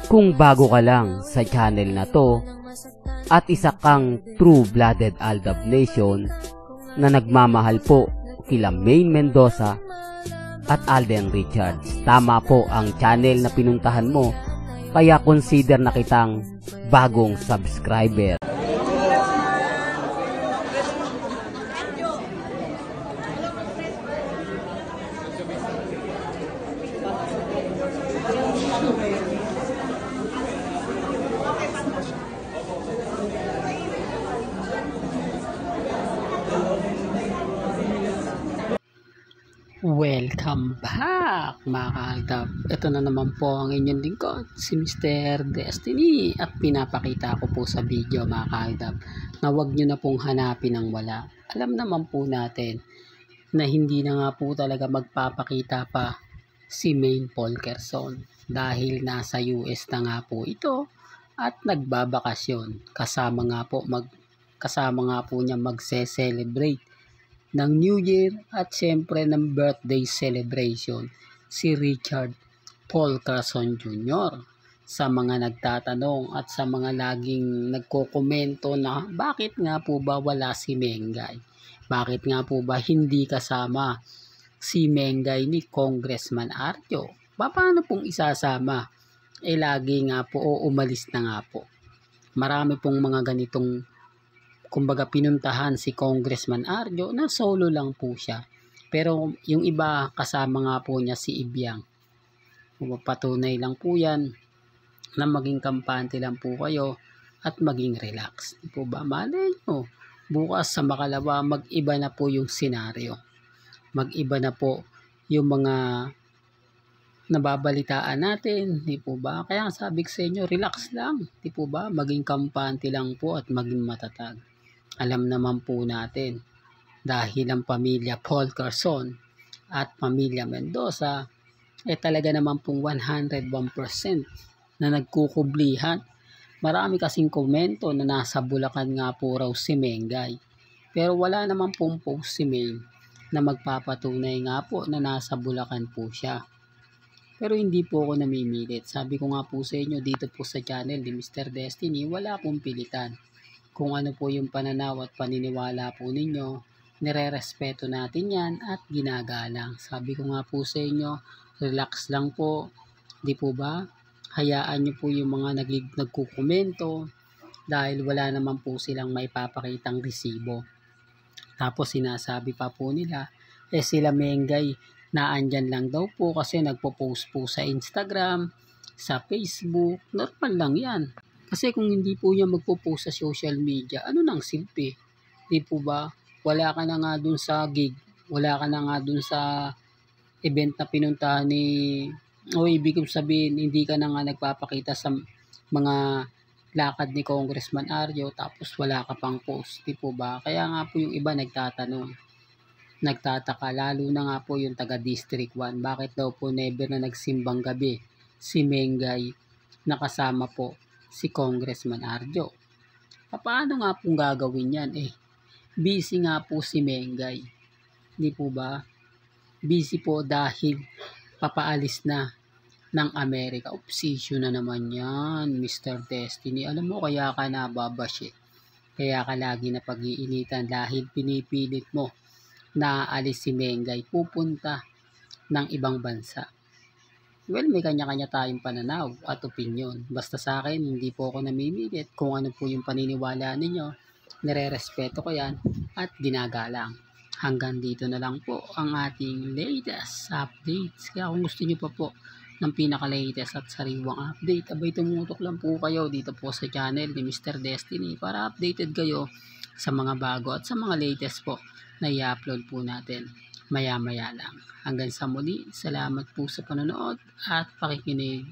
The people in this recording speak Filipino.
Kung bago ka lang sa channel na to at isa kang true-blooded Aldab Nation na nagmamahal po kila Maine Mendoza at Alden Richards, tama po ang channel na pinuntahan mo, kaya consider na kitang bagong subscriber. Welcome back mga ka-Aldab. Ito na naman po ang inyong lingkod, si Mr. Destiny, at pinapakita ko po sa video mga ka-Aldab na huwag nyo na pong hanapin ang wala. Alam naman po natin na hindi na nga po talaga magpapakita pa si Maine Polkerson dahil nasa US na nga po ito at nagbabakasyon. Kasama nga po niya magse-celebrate ng New Year at syempre ng birthday celebration si Richard Polkerson Jr. Sa mga nagtatanong at sa mga laging nagkokomento na bakit nga po ba wala si Mengay? Bakit nga po ba hindi kasama si Mengay ni Congressman Arjo? Paano pong isasama? Lagi nga po umalis na nga po. Marami pong mga ganitong kumbaga pinuntahan si Congressman Arjo na solo lang po siya. Pero yung iba kasama nga po niya si Ibiang. Patunay lang po yan na maging kampante lang po kayo at maging relax. Di po ba? Malay nyo, bukas sa Makalawa mag-iba na po yung senaryo. Mag-iba na po yung mga nababalitaan natin. Di po ba? Kaya sabi ko sa inyo, relax lang. Di po ba? Maging kampante lang po at maging matatag. Alam naman po natin dahil ang pamilya Polkerson at pamilya Mendoza talaga naman pong 101% na nagkukublihan. Marami kasing komento na nasa Bulacan nga po raw si Mengay. Pero wala naman pong post si Maine na magpapatunay nga po na nasa Bulacan po siya. Pero hindi po ako namimilit. Sabi ko nga po sa inyo dito po sa channel ni Mr. Destiny, wala pong pilitan. Kung ano po yung pananaw at paniniwala po ninyo, nire-respeto natin yan at ginagalang. Sabi ko nga po sa inyo, relax lang po. Di po ba? Hayaan nyo po yung mga nagkukomento dahil wala naman po silang may papakitang resibo. Tapos sinasabi pa po nila, sila Mengay naandyan lang daw po kasi nagpo-post po sa Instagram, sa Facebook. Normal lang yan. Kasi kung hindi po niya magpo-post sa social media, ano nang silbi? Di po ba? Wala ka na nga dun sa gig. Wala ka na nga dun sa event na pinuntahan ibig sabihin, hindi ka na nga nagpapakita sa mga lakad ni Congressman Arjo tapos wala ka pang post. Di po ba? Kaya nga po yung iba nagtatanong. Nagtataka, lalo na nga po yung taga District 1. Bakit daw po never na nagsimbang gabi si Mengay nakasama po si Congressman Arjo? Paano nga pong gagawin yan? Busy nga po si Mengay. Di po ba? Busy po dahil papaalis na ng Amerika. Obsession na naman yan, Mr. Destiny. Alam mo, kaya ka nababash Kaya ka lagi na pag-iinitan dahil pinipilit mo na aalis si Mengay, pupunta ng ibang bansa. Well, may kanya-kanya tayong pananaw at opinion. Basta sa akin, hindi po ako namimilit kung ano po yung paniniwala ninyo. Nire-respeto ko yan at ginagalang. Hanggang dito na lang po ang ating latest updates. Kaya kung gusto nyo pa po ng pinaka-latest at sariwang update, abay tumutok lang po kayo dito po sa channel ni Mr. Destiny para updated kayo sa mga bago at sa mga latest po na i-upload po natin maya-maya lang. Hanggang sa muli, salamat po sa panonood at pakikinig.